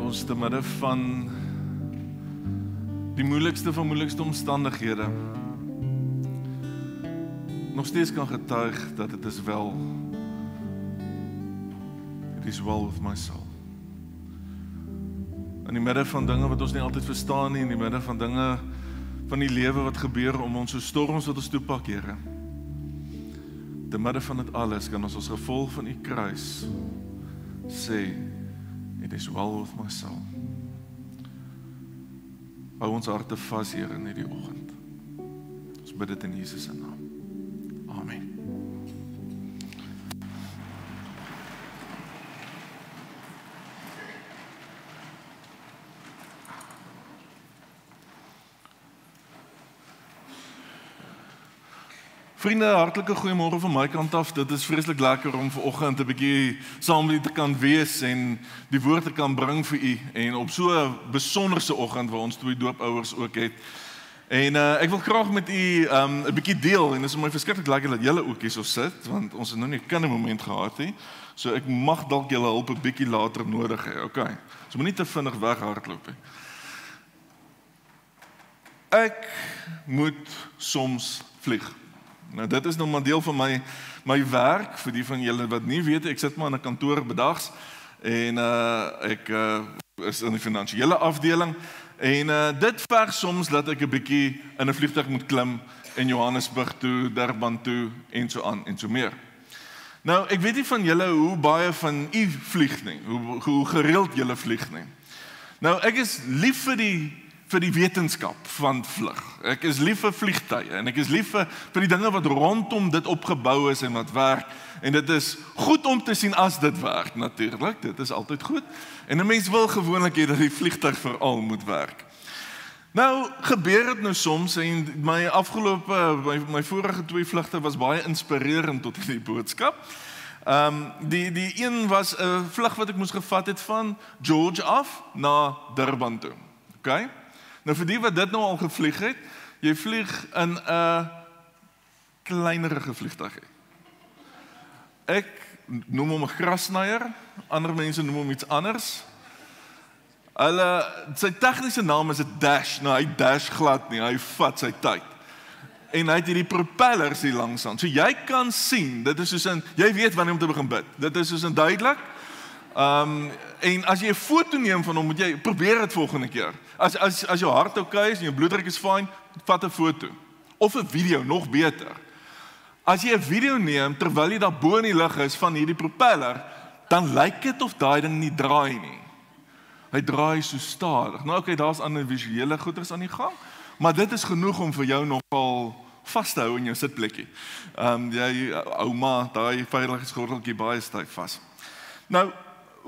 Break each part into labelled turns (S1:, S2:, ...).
S1: ons te midde van die moeilikste van moeilikste omstandighede nog steeds kan getuig dat het is wel. It is well with my soul. In die midde van dinge wat ons nie altyd verstaan nie, in die midde van dinge van die lewe wat gebeur om ons so storms wat ons toepak, Here. Te midde van dit alles kan ons as gevolg van u kruis sê, it is well with my soul. Hou ons harte vas, Here, in hierdie oggend. Ons bid dit in Jesus se naam. Amen. Vriende, hartlike goeiemôre van my kant af. Dit is vreeslik lekker om vanoggend 'n bietjie saam met u te kan wees en die woord te kan bring vir u. En op so 'n besonderse oggend waar ons twee doopouers ook het. En ek wil graag met u 'n bietjie deel en dit is my verskriklik lekker dat julle ook hier so sit, want ons het nou nie 'n kindermoment gehad nie. So ek mag dalk julle hulp 'n bietjie later nodig hê. Okay. So moenie te vinnig weghardloop nie. Ek moet soms vlieg. Nou dit is nog maar deel van my werk, vir die van julle wat nie weet, ek sit maar in 'n kantoor bedags en ek is in die finansiële afdeling en dit verg soms dat ek 'n bietjie in 'n vliegtuig moet klim in Johannesburg toe, Durban toe en so aan en so meer. Nou ek weet nie van julle hoe baie van u vlieg nie, hoe gereeld julle vlieg nie. Nou ek is lief vir die wetenskap van vlug. Ek is lief vir vliegtuie en ek is lief vir die dinge wat rondom dit opgebou is en wat werk. En dit is goed om te sien as dit werk natuurlik. Dit is altyd goed. En 'n mens wil gewoonlik hê dat die vliegtuig veral moet werk. Nou gebeur dit nou soms en my vorige 2 vlugte was baie inspirerend tot hierdie boodskap. Die een was 'n vlug wat ek moes gevat het van George af na Durban toe. Okay? Nou vir die wat dit nou al gevlieg het, jy vlieg in 'n kleinerige vliegtuig. Ek noem hom 'n grasnyer, ander mense noem hom iets anders. Sy tegniese naam is 'n dash, nou hy dash glad nie, hy vat sy tyd. En hy het hierdie propellers hier langs aan. So jy kan sien, dit is soos jy weet wanneer om te begin bid. Dit is soos duidelik. En as jy 'n foto neem van hom, moet jy probeer dit volgende keer. As jou hart okay is en jou bloeddruk is fyn, vat 'n foto. Of 'n video, nog beter. As jy 'n video neem terwyl jy daar bo in die lug is van hierdie propeller, dan lyk dit of daai ding nie draai nie. Hy draai so stadig. Nou okay, daar's ander visuele goeders aan die gang, maar dit is genoeg om vir jou nogal vas te hou in jou sitplekkie. Jy ouma, daai veiligheidsgordeltjie baie styf vas. Nou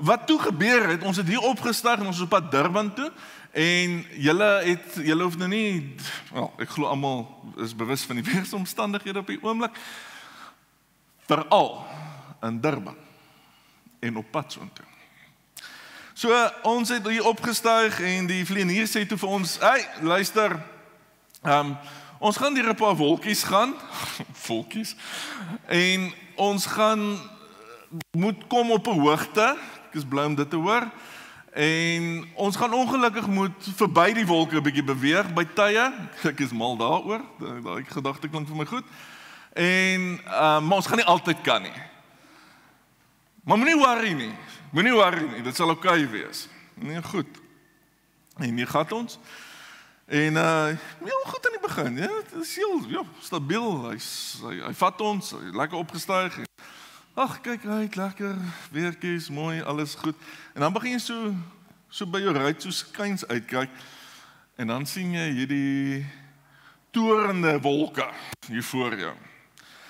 S1: wat toe gebeur het, ons het hier opgestyg en ons is op pad Durban toe en julle hoef nou nie, ek glo almal is bewus van die weeromstandighede op die oomblik, veral in Durban en op pad soontoe. So ons het hier opgestyg en die vlieënier sê toe vir ons, hey, luister, ons gaan hier 'n paar wolkies gaan, wolkies, en ons moet kom op 'n hoogte. Ek is bly om dit te hoor. En ons gaan ongelukkig moet verby die wolke 'n bietjie beweeg by tye. Ek is mal daaroor. Daai gedagte klink vir my goed. En maar ons gaan nie altyd kan nie. Maar moenie worry nie. Dit sal okay wees. Nee, goed. En hier gaan ons. En heel goed aan die begin, ja, dit is heel stabiel. Hy vat ons, hy lekker opgestyg. Ag, kyk uit, lekker, weertjies, mooi, alles goed. En dan begin jy so by jou ruit so skuins uitkyk en dan sien jy hierdie torende wolke hier voor jou.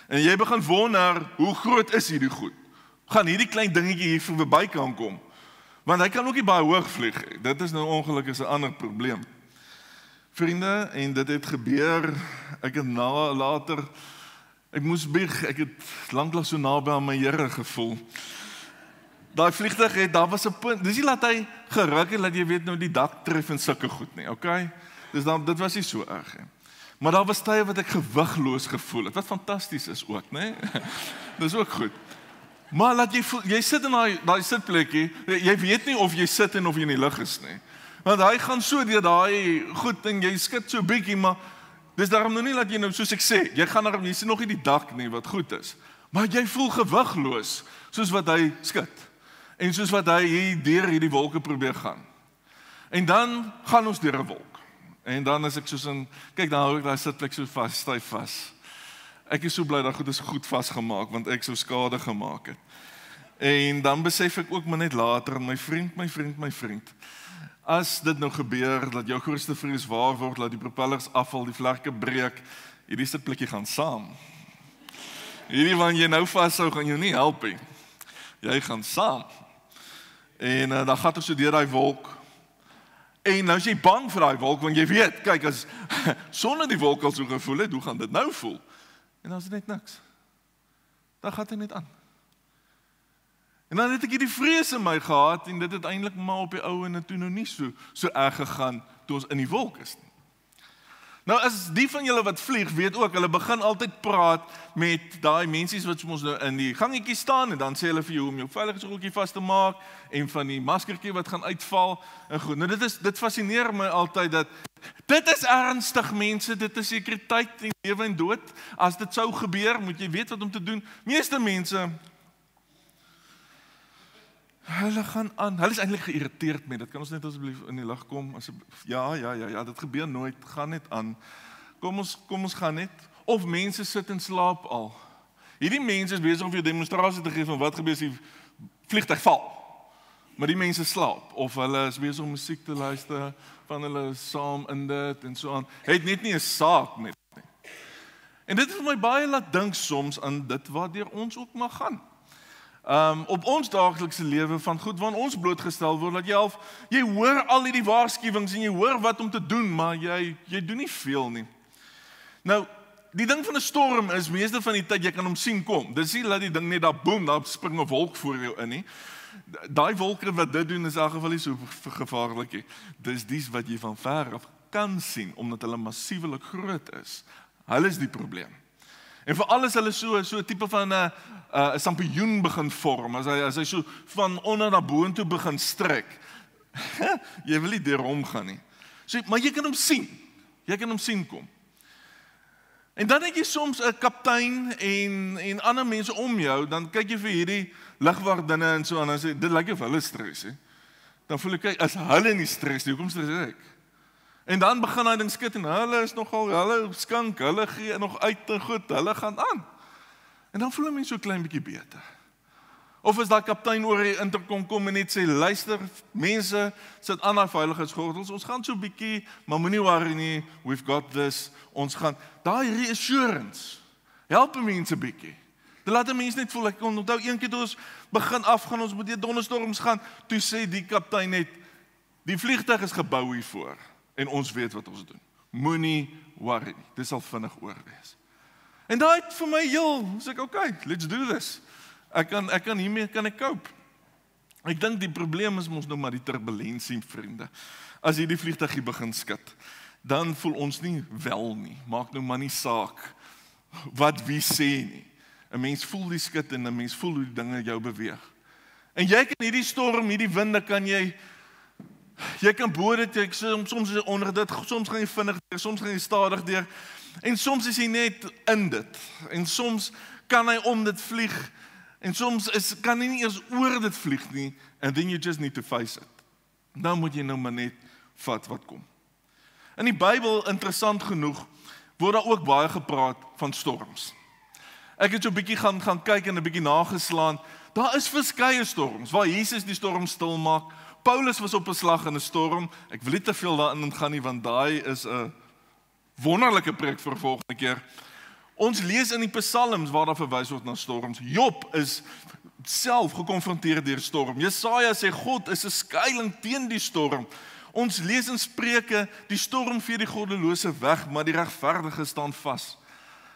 S1: En jy begin wonder, hoe groot is hierdie goed? Gaan hierdie klein dingetjie hier verby kan kom? Want hy kan ook nie baie hoog vlieg. Dit is nou ongelukkig 'n ander probleem. Vriende, en dit het gebeur, ek het later ek moes bieg, ek het lanklag so naby aan my Here gevoel. Daai vliegtuig daar was 'n punt, dis nie laat hy geruk het, dat jy weet nou die dak tref en sulke goed nie, okay? Dus dit was nie so erg nie. Maar daar was tye wat ek gewigloos gevoel het, wat fantasties is ook, né? Dis ook goed. Maar laat jy sit in daai sitplekkie, jy weet nie of jy sit en of jy in die lug is nie. Want hy gaan so deur daai goed en jy skud so bietjie, maar dis daarom nou nie dat jy nou soos ek sê, jy sien nog nie die dak nie wat goed is. Maar jy voel gewigloos soos wat hy skud. En soos wat hy hier deur hierdie wolke probeer gaan. En dan gaan ons deur 'n wolk. En dan is ek soos kyk dan hou ek daai sitplek so vas, styf vas. Ek is so bly dat goed is goed vasgemaak want ek sou skade gemaak het. En dan besef ek ook maar net later, my vriend, as dit nou gebeur dat jou grootste vrees waar word, dat die propellers afval, die vlerke breek, hierdie sitplekkie gaan saam. Hierdie wat jy nou vashou gaan jou nie help nie. Jy gaan saam. En dan gaan jy so deur daai wolk. En nou is jy bang vir daai wolk want jy weet, kyk as sonder die wolk al so gevoel het, hoe gaan dit nou voel? En dan is dit net niks. Dan gaan dit net aan. En dan het ek hierdie vrees in my gehad en dit het eintlik maar op die ou en toe nou nie so erg gegaan toe ons in die wolk is nie. Nou as die van julle wat vlieg weet ook, hulle begin altyd praat met daai mensies wat soms nou in die gangetjie staan en dan sê hulle vir jou om jou veiligheidsrokkie vas te maak en van die maskertjie wat gaan uitval en goed. Nou dit fascineer my altyd dat dit is ernstig mense, dit is sekuriteit en lewe en dood. As dit sou gebeur, moet jy weet wat om te doen. Meeste mense hulle gaan aan. Hulle is eintlik geïrriteerd met dit. Kan ons net asseblief in die lig kom? Ja, dit gebeur nooit. Gaan net aan. Kom ons gaan net. Of mense sit en slaap al. Hierdie mense is besig om vir 'n demonstrasie te gee van wat gebeur as die vliegtuig val. Maar die mense slaap of hulle is besig om musiek te luister, van hulle saam in dit en so aan. Het net nie 'n saak met dit nie. En dit het my baie laat dink soms aan dit waardeur ons ook mag gaan. Op ons daaglikse lewe van goed waarin ons blootgestel word, dat jy hoor al hierdie waarskuwings en jy hoor wat om te doen, maar jy doen nie veel nie. Nou, die ding van 'n storm is meeste van die tyd jy kan hom sien kom. Dis nie dat die ding net daar boem, daar spring 'n wolk voor jou in nie. Daai wolke wat dit doen is in elk geval nie so gevaarlik nie. Dis dies wat jy van ver af kan sien omdat hulle massiewelik groot is. Hulle is die probleem. En veral as hulle so 'n tipe van 'n sampioen begin vorm, as hy so van onder na boontoe begin strek. Jy wil nie deur hom gaan nie. So, maar jy kan hom sien. Jy kan hom sien kom. En dan het jy soms 'n kaptein en ander mense om jou, dan kyk jy vir hierdie lugwagdinne en so aan en sê dit lyk of hulle stres, hè. Dan voel ek as hulle nie stres nie, hoekom stres ek? En dan begin hy ding skit en hulle skink, hulle gee nog uit en goed, hulle gaan aan. En dan voel ek my so klein bietjie beter. Of as daai kaptein oor die interkom kom en net sê, luister, mense, sit aan daai veiligheidsgordels, ons gaan so bietjie, maar moenie worry nie, we've got this, ons gaan, daai reassurance, help mense bietjie. Dit laat mense net voel, ek kon onthou, een keer toe ons begin afgaan, ons moet deur donderstorms gaan, toe sê die kaptein net, die vliegtuig is gebou hiervoor, en ons weet wat ons doen. Moenie worry nie, dit sal vinnig oor wees. En daai het vir my sê ek, okay, let's do this. Ek kan hiermee kan ek cope. Ek dink die probleem is ons nou maar die turbulensie, vriende. As hierdie vliegtuig begin skud, dan voel ons nie wel nie. Maak nou maar nie saak wat wie sê nie. 'n Mens voel die skud en 'n mens voel hoe die dinge jou beweeg. En jy kan hierdie storm, hierdie winde kan jy kan bo dit, soms is jy onder dit, soms gaan jy vinnig deur, soms gaan jy stadig deur. En soms is hy net in dit. En soms kan hy om dit vlieg. En soms kan hy nie eers oor dit vlieg nie. And then you just need to face it. Dan moet jy nou maar net vat wat kom. In die Bybel, interessant genoeg, word daar ook baie gepraat van storms. Ek het so 'n bietjie gaan kyk en 'n bietjie nageslaan. Daar is verskeie storms, waar Jesus die storm stil maak. Paulus was op 'n slag in 'n storm. Ek wil nie te veel daarin gaan nie, want daai is 'n wonderlike preek vir volgende keer. Ons lees in die Psalms waar daar verwys word na storms. Job is self gekonfronteer deur storm. Jesaja sê God is 'n skuilings teen die storm. Ons lees in Spreuke, die storm vee die goddelose weg, maar die regverdige staan vas.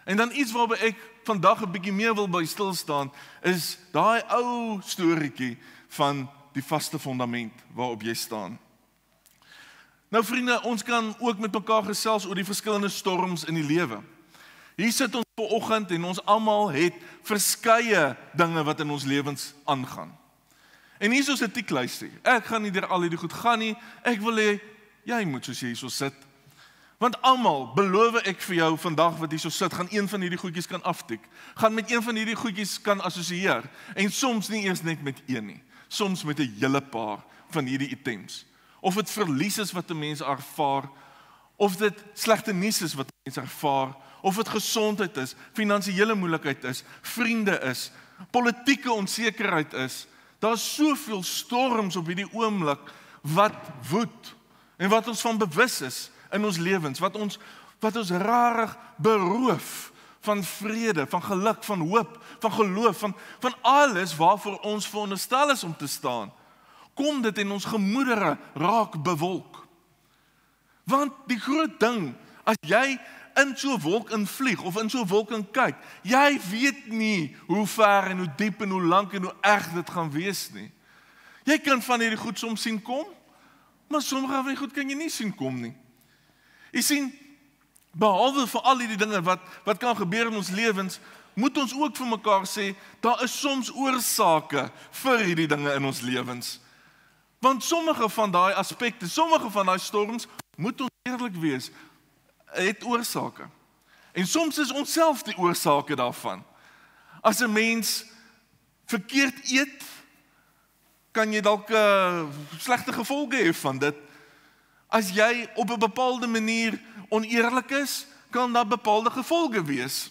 S1: En dan iets waarby ek vandag 'n bietjie meer wil by stil staan, is daai ou storieetjie van die vaste fundament waarop jy staan. Nou vriende, ons kan ook met mekaar gesels oor die verskillende storms in die lewe. Hier sit ons vanoggend en ons almal het verskeie dinge wat in ons lewens aangaan. En hier is ons 'n tiklysie. Ek gaan nie deur al hierdie goed gaan nie. Ek wil hê jy moet soos jy hier so sit. Want almal, beloof ek vir jou vandag wat hier so sit, gaan een van hierdie goedjies kan aftik. Gaan met een van hierdie goedjies kan assosieer. En soms nie eers net met een nie. Soms met 'n hele paar van hierdie items. Of dit verlies is wat 'n mens ervaar, of dit slegte nuus is wat 'n mens ervaar, of dit gesondheid is, finansiële moeilikheid is, vriende is, politieke onsekerheid is. Daar's soveel storms op hierdie oomblik wat woed en wat ons van bewus is in ons lewens, wat ons rarig beroof van vrede, van geluk, van hoop, van geloof, van alles waarvoor ons veronderstel is om te staan. Kom dit en ons gemoedere raak bewolk. Want die groot ding, as jy in so 'n wolk invlieg of in so 'n wolk in kyk, jy weet nie hoe ver en hoe diep en hoe lank en hoe erg dit gaan wees nie. Jy kan van hierdie goed soms sien kom, maar sommige van die goed kan jy nie sien kom nie. Jy sien, behalwe vir al hierdie dinge wat kan gebeur in ons lewens, moet ons ook vir mekaar sê, daar is soms oorsake vir hierdie dinge in ons lewens. Want sommige van daai aspekte, sommige van daai storms, moet ons eerlik wees, het oorsake. En soms is ons self die oorsake daarvan. As 'n mens verkeerd eet, kan jy dalk slegte gevolge hê van dit. As jy op 'n bepaalde manier oneerlik is, kan daar bepaalde gevolge wees.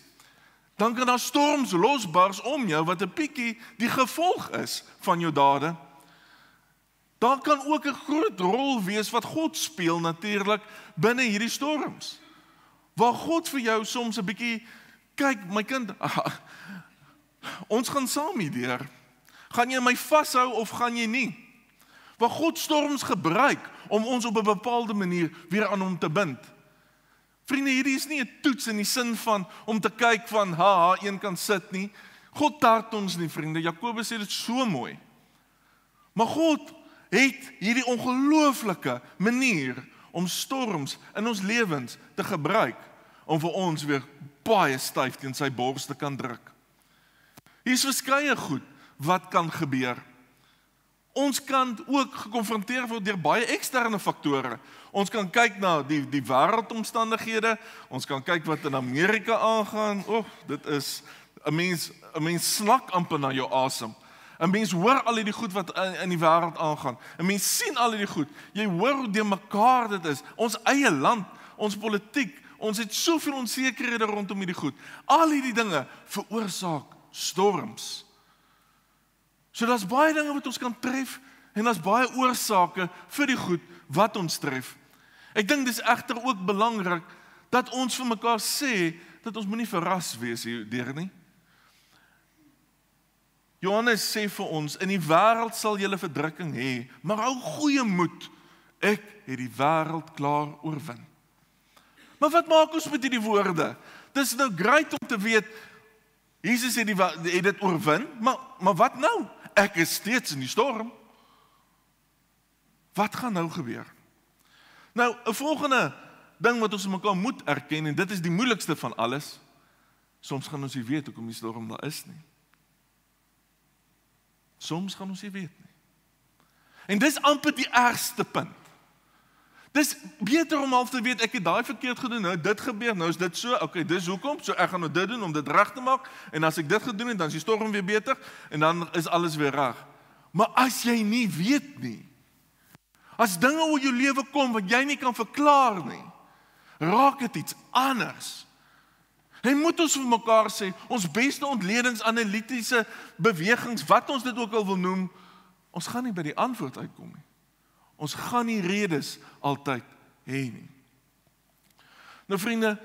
S1: Dan kan daar storms losbars om jou, wat 'n bietjie die gevolg is van jou dade. Daar kan ook 'n groot rol wees wat God speel natuurlik binne hierdie storms. Waar God vir jou soms 'n bietjie, kyk my kind, ons gaan saam hierdeur. Gaan jy my vashou of gaan jy nie? Waar God storms gebruik om ons op 'n bepaalde manier weer aan hom te bind. Vriende, hierdie is nie 'n toets in die sin van om te kyk van, een kan sit nie. God tart ons nie, vriende. Jakobus sê dit so mooi. Maar God het hierdie ongelooflike manier om storms in ons lewens te gebruik, om vir ons weer baie styf teen sy bors te kan druk. Hier is verskeie goed wat kan gebeur. Ons kan ook gekonfronteer word deur baie eksterne faktore. Ons kan kyk na die wêreldomstandighede, ons kan kyk wat in Amerika aangaan. Dit is 'n mens snak amper na jou asem. 'n Mens hoor al die goed wat in die wêreld aangaan. 'n Mens sien al die goed. Jy hoor hoe de mekaar dit is. Ons eie land, ons politiek, ons het soveel onsekerhede rondom hierdie goed. Al hierdie dinge veroorsaak storms. So daar's baie dinge wat ons kan tref en daar's baie oorsake vir die goed wat ons tref. Ek dink dis egter ook belangrik dat ons vir mekaar sê dat ons moenie verras wees hierdeur nie. Johannes sê vir ons, in die wêreld sal julle verdrukking hê, maar hou goeie moed, ek het die wêreld klaar oorwin. Maar wat maak ons met hierdie woorde? Dis nou great om te weet, Jesus het dit oorwin, maar wat nou? Ek is steeds in die storm. Wat gaan nou gebeur? Nou, 'n volgende ding wat ons mekaar moet erken, en dit is die moeilikste van alles, soms gaan ons nie weet hoekom die storm daar is nie. Soms gaan ons nie weet nie. En dis amper die ergste punt. Dis beter om al te weet, ek het daai verkeerd gedoen, nou dit gebeur, nou is dit so, okay, dis hoekom, so ek gaan nou dit doen om dit reg te maak, en as ek dit gedoen het, dan is die storm weer beter, en dan is alles weer reg. Maar as jy nie weet nie, as dinge oor jou lewe kom wat jy nie kan verklaar nie, raak dit iets anders. En moet ons vir mekaar sê, ons beste ontledings, analitiese bewegings, wat ons dit ook al wil noem, ons gaan nie by die antwoord uitkom nie. Ons gaan nie redes altyd hê nie. Nou vriende,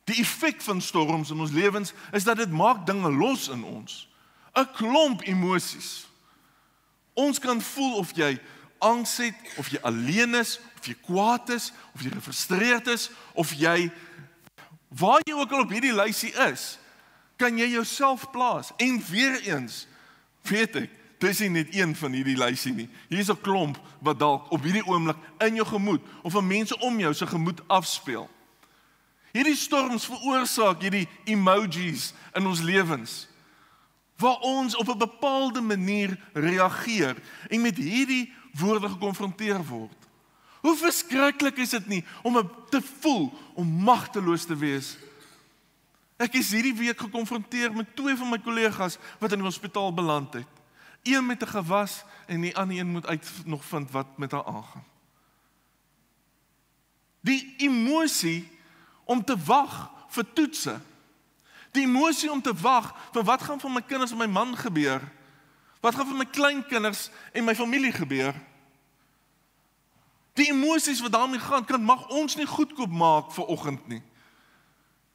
S1: die effek van storms in ons lewens is dat dit maak dinge los in ons. 'n Klomp emosies. Ons kan voel of jy angs het, of jy alleen is, of jy kwaad is, of jy gefrustreerd is, of jy, waar jy ook al op hierdie lysie is, kan jy jouself plaas. En weer eens, weet ek, dis nie net een van hierdie lysie nie. Hier is 'n klomp wat dalk op hierdie oomblik in jou gemoed, of van mense om jou se gemoed afspeel. Hierdie storms veroorsaak hierdie emojis in ons lewens, waar ons op 'n bepaalde manier reageer en met hierdie woorde gekonfronteer word. Hoe verskriklik is dit nie om te voel, om magteloos te wees? Ek is hierdie week gekonfronteer met 2 van my kollegas wat in die hospitaal beland het. Een met 'n gewas en die ander een moet nog vind wat met haar aangaan. Die emosie om te wag vir toetse. Die emosie om te wag vir wat gaan van my kinders en my man gebeur? Wat gaan van my kleinkinders en my familie gebeur? Die emosies wat daarmee gaan, mag ons nie goedkoop maak vir oggend nie.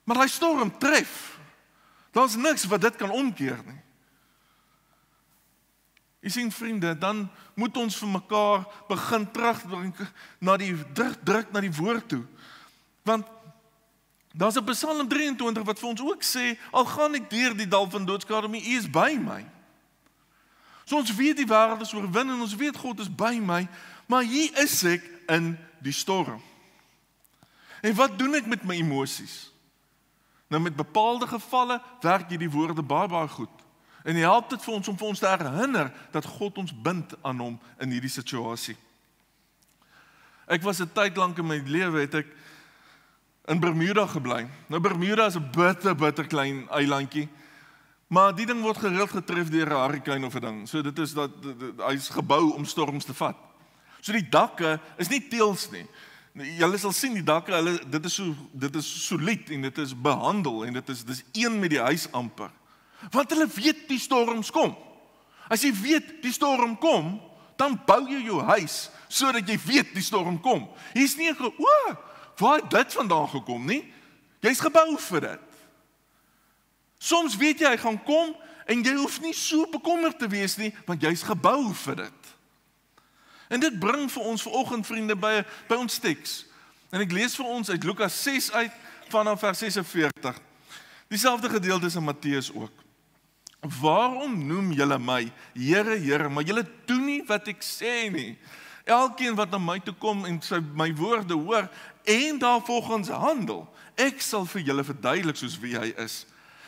S1: Maar daai storm tref. Daar's niks wat dit kan omkeer nie. Jy sien vriende, dan moet ons vir mekaar begin terugdruk na die woord toe. Want daar's 'n Psalm 23 wat vir ons ook sê, al gaan ek deur die dal van doodskade, U is by my. So ons weet die wêreld is oorwin en ons weet God is by my, maar hier is ek in die storm. En wat doen ek met my emosies? Nou met bepaalde gevalle werk hierdie woorde baie goed. En hy help dit vir ons om vir ons te herinner dat God ons bind aan hom in hierdie situasie. Ek was 'n tyd lank in my lewe het ek in Bermuda gebly. Nou Bermuda is 'n bitter klein eilandjie, maar die ding word gereeld getref deur 'n hurricane of 'n ding. So dit is hy is gebou om storms te vat. So die dakke is nie teëls nie. Julle sal sien die dakke, dit is solied en dit is behandel en dit is een met die huis amper. Want hulle weet die storms kom. As jy weet die storm kom, dan bou jy jou huis sodat jy weet die storm kom. Hier's nie waar het dit vandaan gekom nie? Jy's gebou vir dit. Soms weet jy hy gaan kom en jy hoef nie so bekommerd te wees nie, want jy's gebou vir dit. En dit bring vir ons vanoggend vriende by ons teks. En ek lees vir ons uit Lukas 6 uit vanaf vers 46. Dieselfde gedeelte is in Matteus ook. Waarom noem julle my Here, Here, maar julle doen nie wat ek sê nie? Elkeen wat na my toe kom en my woorde hoor en daarvolgens handel, ek sal vir julle verduidelik soos wie hy is.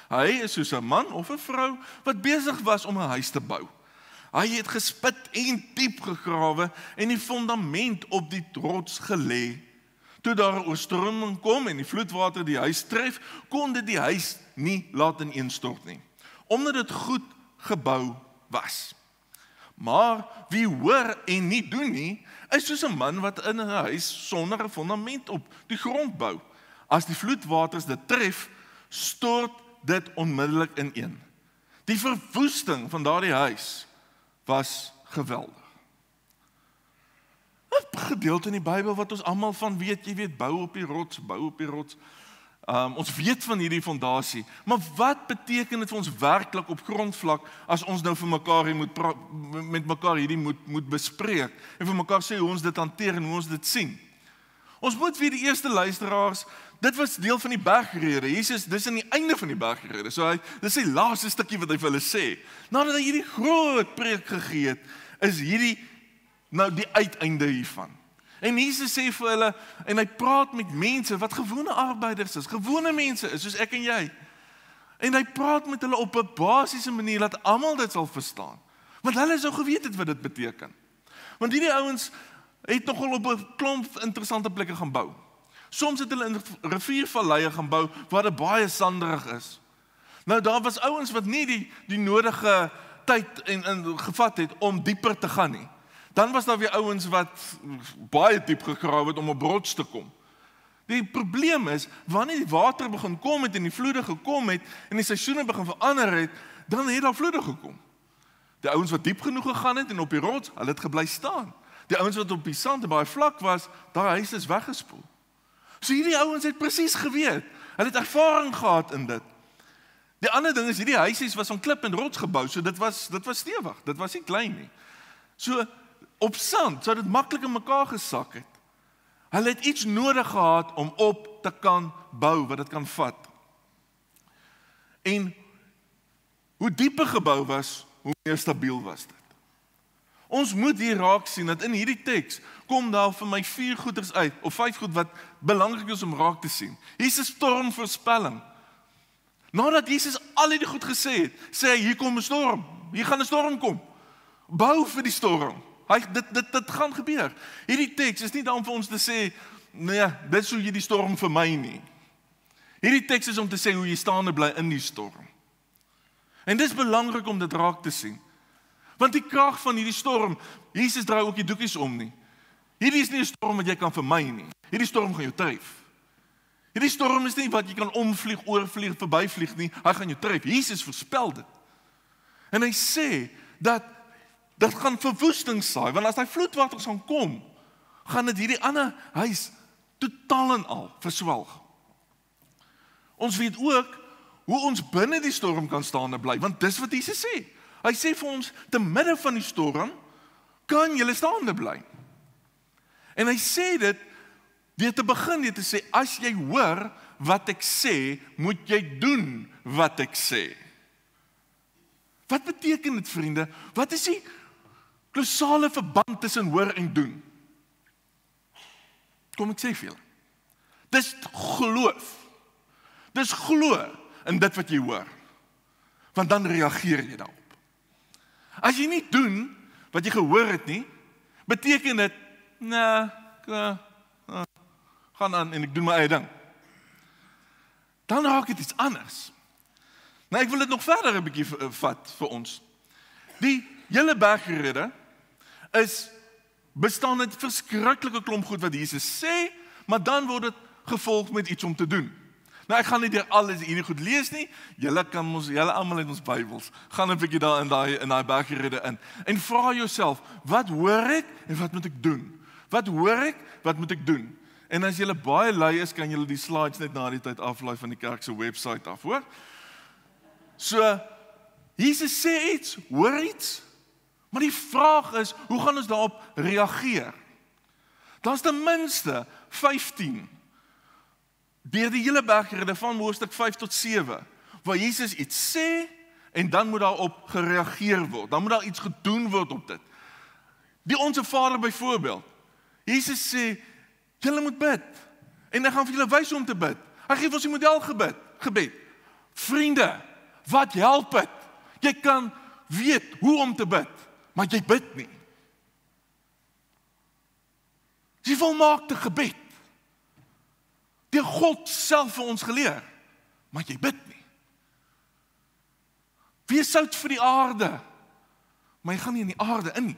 S1: Hy is soos 'n man of 'n vrou wat besig was om 'n huis te bou. Hy het gespit en diep gegrawe en die fondament op die rots gelê. Toe daar 'n oorstroming kom en die vloedwater die huis tref, kon dit die huis nie laat ineenstort nie, omdat dit goed gebou was. Maar wie hoor en nie doen nie, is soos 'n man wat in 'n huis sonder 'n fondament op die grond bou. As die vloedwaters dit tref, stort dit onmiddellik ineen. Die verwoesting van daardie huis was geweldig. 'n Gedeelte in die Bybel wat ons almal van weet, jy weet, bou op die rots, bou op die rots. Ons weet van hierdie fondasie, maar wat beteken dit vir ons werklik op grondvlak as ons nou vir mekaar met mekaar hierdie moet bespreek en vir mekaar sê hoe ons dit hanteer en hoe ons dit sien? Ons moet vir die eerste luisteraars, dit was deel van die bergrede. Jesus, dis aan die einde van die bergrede. So dis die laaste stukkie wat hy vir hulle sê. Nadat hy hierdie groot preek gegee het, is hierdie nou die uiteinde hiervan. En Jesus sê vir hulle, en hy praat met mense wat gewone arbeiders is, gewone mense is, soos ek en jy. En hy praat met hulle op 'n basiese manier, dat almal dit sal verstaan. Want hulle sou geweet het wat dit beteken. Want hierdie ouens het nogal op 'n klomp interessante plekke gaan bou. Soms het hulle in riviervalleie gaan bou, waar dit baie sanderig is. Nou daar was ouens wat nie die nodige tyd en gevat het om dieper te gaan nie. Dan was daar weer ouens wat baie diep gegrawe het om op rots te kom. Die probleem is, wanneer die water begin kom het en die vloede gekom het en die seisoene begin verander het, dan het daar vloede gekom. Die ouens wat diep genoeg gegaan het en op die rots, hulle het gebly staan. Die ouens wat op die sand en baie vlak was, daai huis is weggespoel. So hierdie ouens het presies geweet. Hulle het ervaring gehad in dit. Die ander ding is, hierdie huisies was van klip en rots gebou, so dit was stewig, dit was nie klein nie. So op sand sou dit maklik in mekaar gesak het. Hulle het iets nodig gehad om op te kan bou, wat dit kan vat. En hoe dieper gebou was, hoe meer stabiel was dit. Ons moet hier raak sien, dat in hierdie teks, kom daar vir my 4 goeders uit, of 5 goed wat belangrik is om raak te sien. Hier is 'n stormvoorspelling. Nadat Jesus al hierdie goed gesê het, sê hy, hier kom 'n storm, hier gaan 'n storm kom. Bou vir die storm. Dit gaan gebeur. Hierdie teks is nie daar om vir ons te sê, nee, dit is hoe jy die storm vermy nie. Hierdie teks is om te sê hoe jy staande bly in die storm. En dit is belangrik om dit raak te sien. Want die krag van hierdie storm, Jesus draai ook die doekies om nie. Hierdie is nie 'n storm wat jy kan vermy nie. Hierdie storm gaan jou tref. Hierdie storm is nie wat jy kan omvlieg, oorvlieg, verbyvlieg nie. Hy gaan jou tref. Jesus voorspel dit. En hy sê dat dit gaan verwoesting saai, want as hy vloedwaters gaan kom, gaan dit hierdie ander huis totaal en al verswelg. Ons weet ook hoe ons binne die storm kan staan en bly, want dis wat Jesus sê. Hy sê vir ons, te midde van die storm, kan jy staande bly. En hy sê dit, deur te begin deur te sê, as jy hoor wat ek sê, moet jy doen wat ek sê. Wat beteken dit, vriende? Wat is die klousale verband tussen hoor en doen? Kom ek sê vir julle. Dis geloof. Dis glo in dit wat jy hoor. Want dan reageer jy daarop. As jy nie doen wat jy gehoor het nie, beteken dit, nee, gaan aan en ek doen my eie ding. Dan raak dit iets anders. Nou ek wil dit nog verder 'n bietjie vat vir ons. Die hele bergrede bestaan uit verskriklike klomp goed wat Jesus sê, maar dan word dit gevolg met iets om te doen. Nou ek gaan nie deur alles hierdie goed lees nie. Julle almal het ons Bybels. Gaan 'n bietjie daar in daai bergrede in. En vra jouself, wat hoor ek en wat moet ek doen? Wat hoor ek? Wat moet ek doen? En as julle baie lui is, kan julle die slides net na die tyd aflaai van die kerk se webwerf af, hoor? So, Jesus sê iets, hoor iets, maar die vraag is, hoe gaan ons daarop reageer? Daar's ten minste 15 deur die hele bergrede van hoofstuk 5 tot 7, waar Jesus iets sê, en dan moet daarop gereageer word, dan moet daar iets gedoen word op dit. Die Onse Vader byvoorbeeld, Jesus sê, julle moet bid, en hy gaan vir julle wys hoe om te bid. Hy gee vir ons die modelgebed. Vriende, wat help het? Jy kan weet hoe om te bid, maar jy bid nie. Die volmaakte gebed, deur God self vir ons geleer, maar jy bid nie. Wees sout vir die aarde, maar jy gaan nie in die aarde in nie.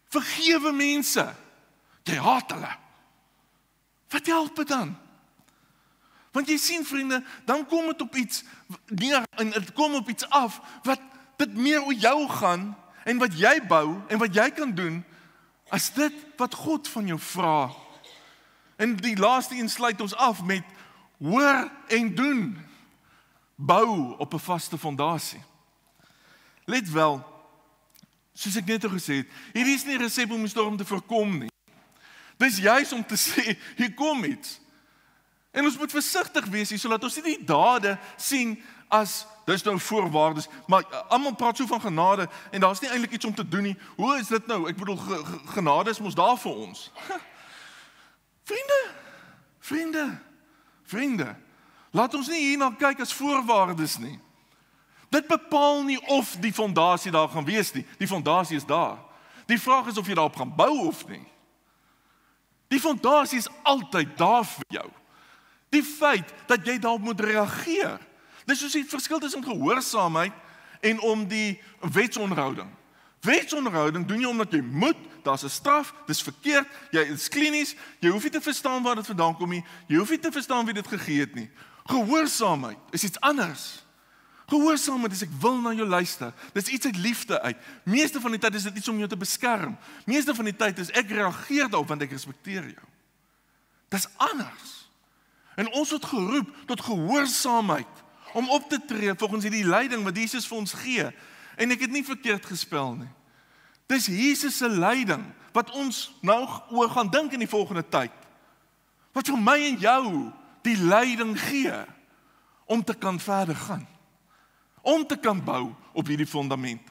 S1: Vergewe mense, jy haat hulle. Wat help dit dan? Want jy sien, vriende, dan kom dit op iets neer, en dit kom op iets af, wat dit meer oor jou gaan, en wat jy bou, en wat jy kan doen, as dit wat God van jou vra. En die laaste een sluit ons af met, hoor en doen, bou op 'n vaste fondasie. Let wel, soos ek net al gesê het, hierdie is nie 'n resep om die storm te voorkom nie. Dis juis om te sê, hier kom iets. En ons moet versigtig wees hier, sodat ons nie die dade sien as, dis nou voorwaardes, maar almal praat so van genade, en daar is nie eintlik iets om te doen nie. Hoe is dit nou? Ek bedoel, genade is mos daar vir ons. Vriende, laat ons nie hierna kyk as voorwaardes nie. Dit bepaal nie of die fondasie daar gaan wees nie. Die fondasie is daar. Die vraag is of jy daarop gaan bou of nie. Die fondasie is altyd daar vir jou. Die feit dat jy daarop moet reageer. Dis soos die verskil tussen gehoorsaamheid en om die wetsonderhouding. Wetsonderhouding doen jy omdat jy moet, daar's 'n straf, dis verkeerd, jy is klinies, jy hoef nie te verstaan waar dit vandaan kom nie, jy hoef nie te verstaan wie dit gegee het nie. Gehoorsaamheid is iets anders. Gehoorsaamheid is ek wil na jou luister. Dis iets uit liefde uit. Meeste van die tyd is dit iets om jou te beskerm. Meeste van die tyd is ek reageer daarop want ek respekteer jou. Dis anders. En ons word geroep tot gehoorsaamheid om op te tree volgens hierdie leiding wat Jesus vir ons gee. En ek het nie verkeerd gespel nie. Dis Jesus se leiding wat ons nou oor gaan dink in die volgende tyd. Wat vir my en jou die leiding gee om te kan verder gaan. Om te kan bou op hierdie fundament.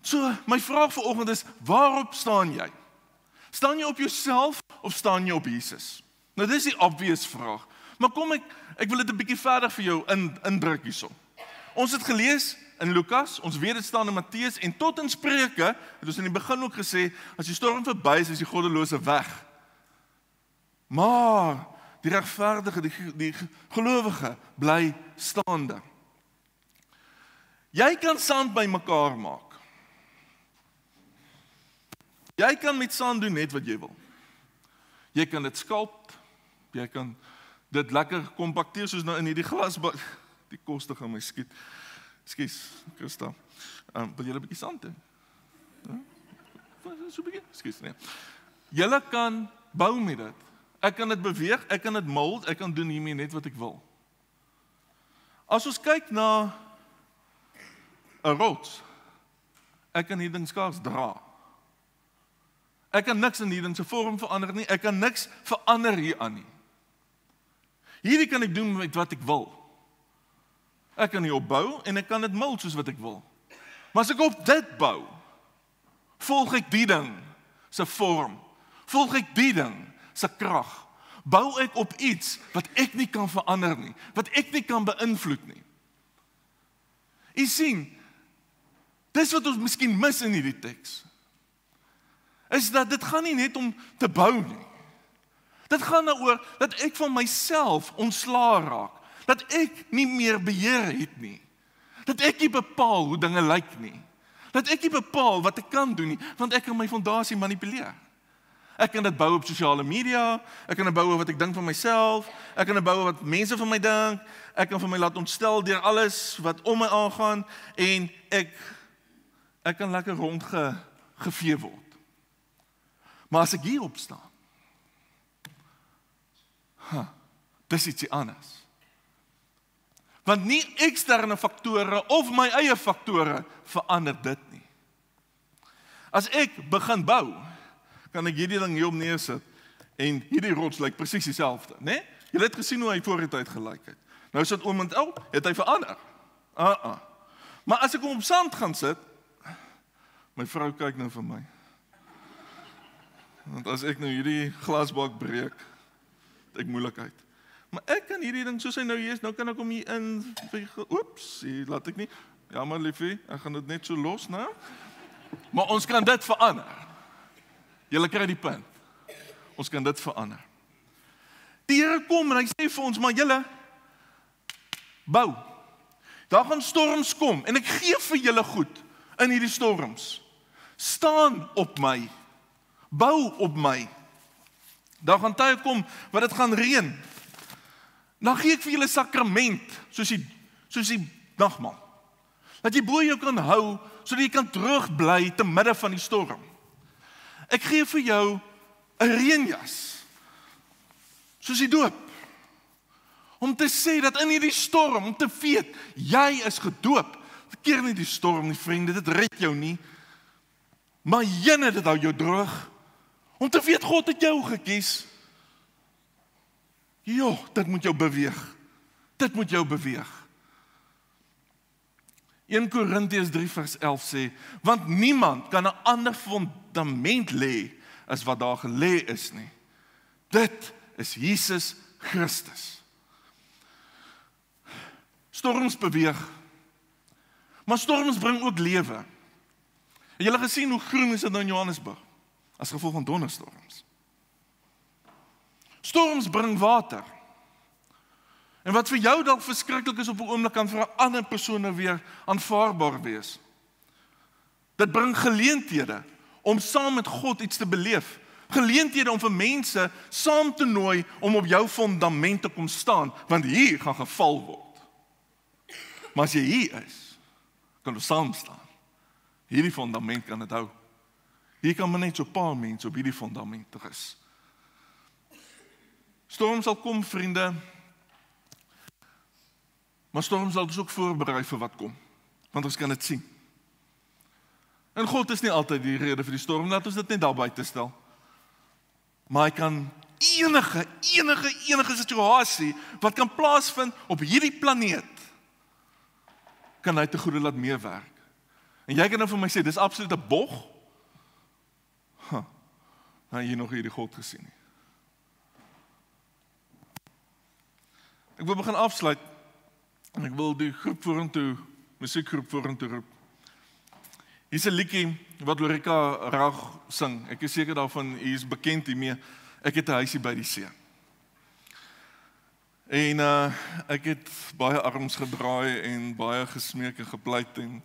S1: So, my vraag vanoggend is, waarop staan jy? Staan jy op jouself of staan jy op Jesus? Nou dis die obvious vraag. Maar kom ek wil dit 'n bietjie verder vir jou indruk hierso. Ons het gelees in Lukas, ons weet dit staan in Matteus en tot in Spreuke, het ons in die begin ook gesê, as die storm verby is die goddelose weg. Maar die regverdige, die gelowige bly staande. Jy kan sand bymekaar maak. Jy kan met sand doen net wat jy wil. Jy kan dit skalp, jy kan dit lekker kompakteer soos nou in hierdie glasbak. Die koste gaan my skiet. Skus, Christa. Wil julle 'n bietjie sand hê? So 'n bietjie? Skus, nee. Julle kan bou met dit. Ek kan dit beweeg, ek kan dit mold, ek kan doen hiermee net wat ek wil. As ons kyk na 'n rots, ek kan hierdie ding skaars dra. Ek kan niks in hierdie ding se vorm verander nie, ek kan niks verander hieraan nie. Hierdie kan ek doen met wat ek wil. Ek kan hier opbou en ek kan dit mold soos wat ek wil. Maar as ek op dit bou, volg ek die ding se vorm, volg ek die ding se krag. Bou ek op iets wat ek nie kan verander nie, wat ek nie kan beïnvloed nie. U sien, dis wat ons miskien mis in hierdie teks. Is dat dit gaan nie net om te bou nie. Dit gaan daaroor dat ek van myself ontslae raak. Dat ek nie meer beheer het nie. Dat ek nie bepaal hoe dinge lyk nie. Dat ek nie bepaal wat ek kan doen nie, want ek kan my fondasie manipuleer. Ek kan dit bou op sosiale media, ek kan dit bou wat ek dink van myself, ek kan dit bou wat mense van my dink, ek kan van my laat ontstel deur alles wat om my aangaan, en ek kan lekker rondgevee word. Maar as ek hierop staan, dis ietsie anders. Want nie eksterne faktore of my eie faktore verander dit nie. As ek begin bou, kan ek hierdie ding hier op neersit en hierdie rots lyk presies dieselfde, né? Julle het gesien hoe hy voor die tyd gelyk het. Nou sit oom en het hy verander. Maar as ek hom op sand gaan sit, my vrou kyk nou vir my. Want as ek nou hierdie glasbak breek, het ek moeilikheid. Maar ek kan hierdie ding, soos hy nou hier is, nou kan ek hom hier in, oeps, hier laat ek nie, ja maar liefie, ek gaan dit net so los, nou. Maar ons kan dit verander. Julle kry die punt. Ons kan dit verander. Die Here kom en hy sê vir ons, maar julle, bou. Daar gaan storms kom, en ek gee vir julle goed in hierdie storms. Staan op my. Bou op my. Daar gaan tye kom wat dit gaan reën. Dan gee ek vir julle sakrament, soos die nagmaal. Dat jy bo jou kan hou, sodat jy kan terugbly te midde van die storm. Ek gee vir jou 'n reënjas, soos die doop. Om te sê dat in hierdie storm, om te weet, jy is gedoop. Verkeer nie die storm nie, vriende, dit red jou nie. Maar jene, dit hou jou droog. Om te weet, God het jou gekies. Jo, dit moet jou beweeg. Dit moet jou beweeg. 1 Korintiërs 3 vers 11 sê, want niemand kan 'n ander fundament lê as wat daar gelê is nie. Dit is Jesus Christus. Storms beweeg. Maar storms bring ook lewe. Het julle gesien hoe groen is dit nou in Johannesburg? As gevolg van donderstorms. Storms bring water. En wat vir jou dalk verskriklik is op 'n oomblik, kan vir 'n ander persoon nou weer aanvaarbaar wees. Dit bring geleenthede om saam met God iets te beleef. Geleenthede om vir mense saam te nooi om op jou fundament te kom staan, want hier gaan geval word. Maar as jy hier is, kan ons saam staan. Hierdie fundament kan dit hou. Hier kan maar net so 'n paar mense op hierdie fundament rus. Storm sal kom, vriende. Maar storm sal ons ook voorberei vir wat kom. Want ons kan dit sien. En God is nie altyd die rede vir die storm, laat ons dit net daar buite stel. Maar hy kan enige situasie wat kan plaasvind op hierdie planeet, kan hy te goeie laat meewerk. En jy kan nou vir my sê, dis absoluut 'n bog? Nou jy nog hierdie God gesien nie. Ek wil begin afsluit, en ek wil die groep vorentoe, musiekgroep vorentoe roep. Hier's 'n liedjie wat Lorika Rag sing. Ek is seker daarvan, hy is bekend hiermee. Ek het 'n huisie by die see. En ek het baie arms gedraai en baie gesmeek en gepleit en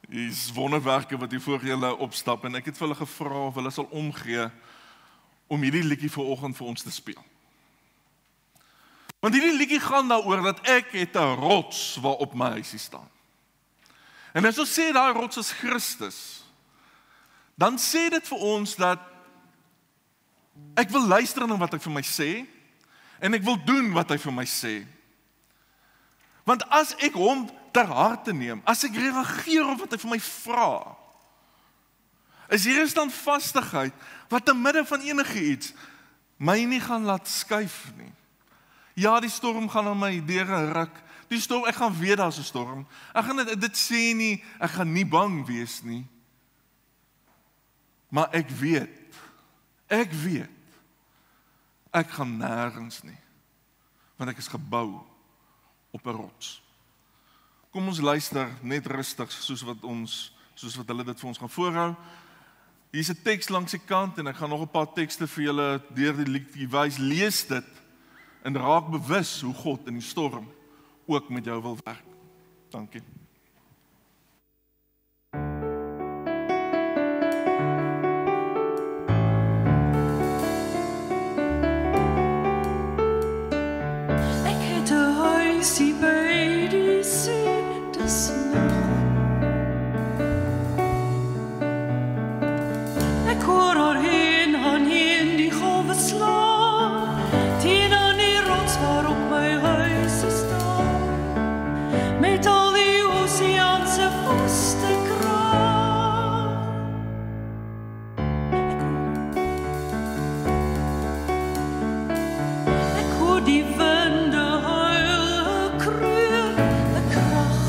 S1: hier's wonderwerke wat hier voor julle opstap en ek het vir hulle gevra of hulle sal omgee om hierdie liedjie vanoggend vir ons te speel. Want hierdie liedjie gaan daaroor dat ek het 'n rots waarop my huisie staan. En as ons sê daai rots is Christus, dan sê dit vir ons dat ek wil luister na wat hy vir my sê en ek wil doen wat hy vir my sê. Want as ek hom ter harte neem, as ek reageer op wat hy vir my vra, is hier 'n standvastigheid wat te midde van enige iets my nie gaan laat skuif nie. Ja, die storm gaan aan my deure ruk. Die storm, ek gaan weet daar's 'n storm. Ek gaan dit sê nie, ek gaan nie bang wees nie. Maar ek weet, ek gaan nêrens nie. Want ek is gebou op 'n rots. Kom ons luister net rustig soos wat hulle dit vir ons gaan voorhou. Hier's 'n teks langs die kant en ek gaan nog 'n paar tekste vir julle deur die liedjie wys. Lees dit en raak bewus hoe God in die storm ook met jou wil werk. Dankie.
S2: Ek het 'n huisie by die see, dis nag. Ek hoor haar heen aan heen die golwe slaan, teen aan die rots waarop my huisie staan, met al die oseaan se vaste krag. Ek hoor die winde huil, 'n kreun, 'n krag,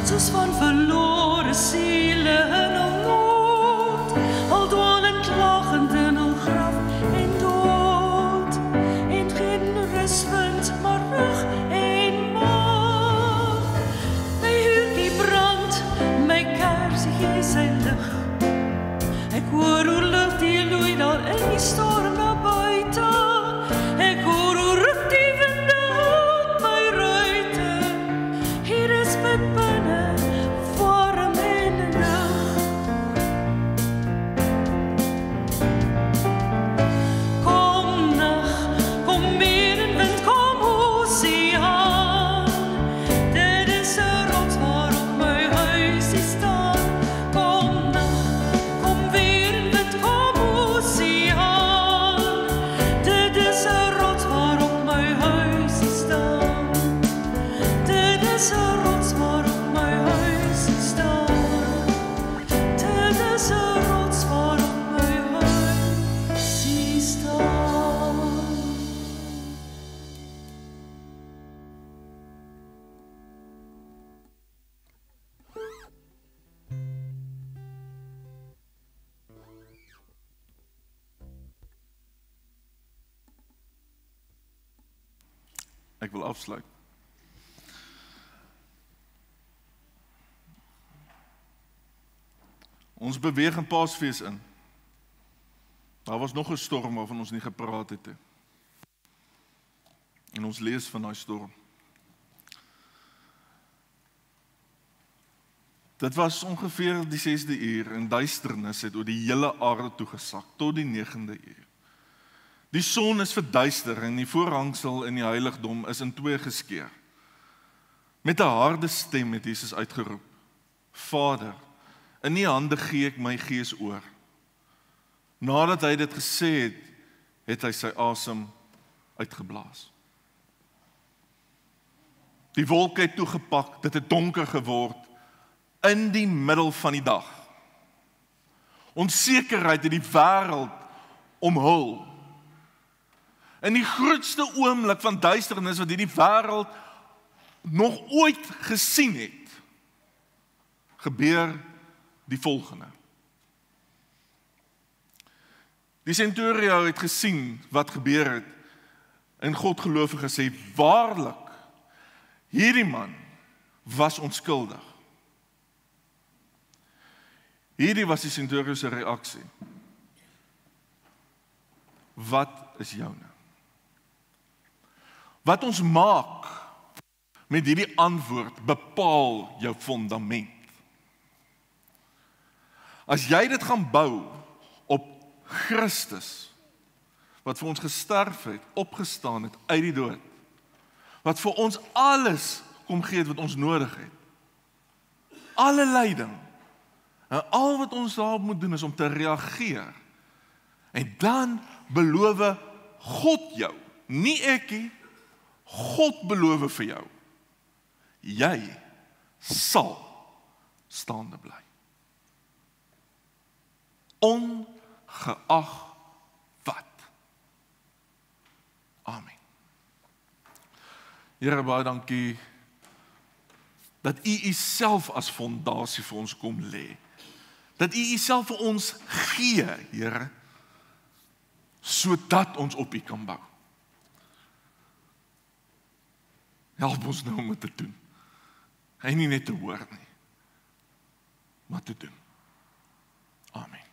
S2: soos van verlore siele in 'n nood, al dwalend lagend in 'n graf en dood, en geen ruswind, maar rug en mag. My huurtjie brand, my kersie gee sy lig. Ek hoor hoe lig die loei daar in die storm na buite. Ek hoor hoe ruk die winde op my ruite. Hier is my binne, warm en lig. Kom nag, kom meer en wind, kom oseaan. Dit is 'n rots waarop my huisie staan. Kom nag, kom weer en wind, kom oseaan. Dit is 'n rots waarop my huisie staan. Dit is 'n rots waarop my huisie staan. Dit is 'n rots waarop my huisie staan.
S1: Ek wil afsluit. Ons beweeg in Paasfees in. Daar was nog 'n storm waarvan ons nie gepraat het nie. En ons lees van daai storm. Dit was ongeveer die 6de uur en duisternis het oor die hele aarde toegesak tot die 9de uur. Die son is verduister en die voorhangsel in die heiligdom is in twee geskeur. Met 'n harde stem het Jesus uitgeroep: Vader, in U hande gee ek my gees oor. Nadat hy dit gesê het, het hy sy asem uitgeblaas. Die wolke het toegepak, dit het donker geword in die middel van die dag. Onsekerheid het die wêreld omhul. In die grootste oomblik van duisternis wat hierdie wêreld nog ooit gesien het, gebeur die volgende. Die centurio het gesien wat gebeur het, en God gelowige sê, waarlik, hierdie man was onskuldig. Hierdie was die centurio se reaksie. Wat is joune? Wat ons maak met hierdie antwoord bepaal jou fondament. As jy dit gaan bou op Christus, wat vir ons gesterf het, opgestaan het uit die dood, wat vir ons alles kom gee wat ons nodig het, alle lyding, en al wat ons daarop moet doen is om te reageer, en dan beloof God jou, nie ek nie, God beloof vir jou, jy sal staande bly. Ongeag wat. Amen. Here, baie dankie dat U Uself as fondasie vir ons kom lê. Dat U Uself vir ons gee, Here, sodat ons op U kan bou. Help ons nou om dit te doen. En nie net te hoor nie, maar te doen. Amen.